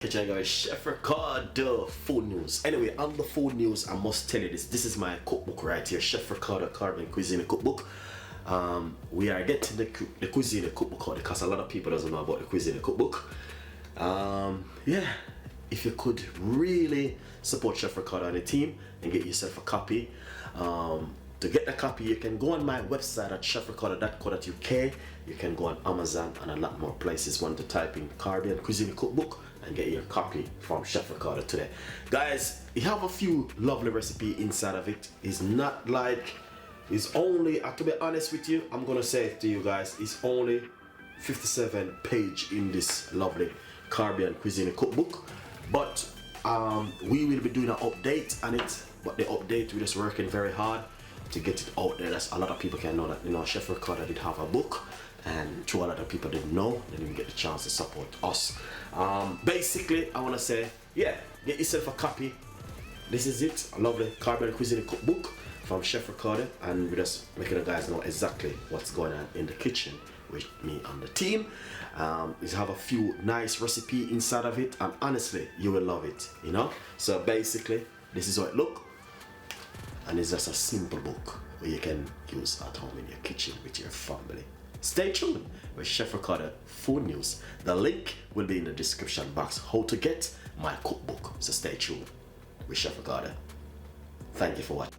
Hey guys, Chef Ricardo, food news. Anyway, on the food news, I must tell you this. This is my cookbook right here, Chef Ricardo Caribbean Cuisine cookbook. We are getting the cuisine cookbook out because a lot of people doesn't know about the cuisine cookbook. Yeah, if you could really support Chef Ricardo and the team and get yourself a copy. To get the copy, you can go on my website at chefricardo.co.uk. You can go on Amazon and a lot more places. Want to type in Caribbean Cuisine Cookbook and get your copy from Chef Ricardo today. Guys, you have a few lovely recipes inside of it. It's not like, it's only, to be honest with you, I'm gonna say it to you guys, it's only 57 pages in this lovely Caribbean Cuisine Cookbook. But we will be doing an update on it. But the update, we're just working very hard to get it out there. That's a lot of people can know that, you know, Chef Ricardo did have a book, and to a lot of people didn't know, they didn't get the chance to support us. Basically, I want to say, yeah, get yourself a copy. This is it, a lovely Caribbean Cuisine cookbook from Chef Ricardo, and we're just making you guys know exactly what's going on in the kitchen with me and the team. We have a few nice recipes inside of it, and honestly, you will love it, you know. So basically, this is how it looks. And it's just a simple book where you can use at home in your kitchen with your family. Stay tuned with Chef Ricardo Food News. The link will be in the description box how to get my cookbook. So stay tuned with Chef Ricardo. Thank you for watching.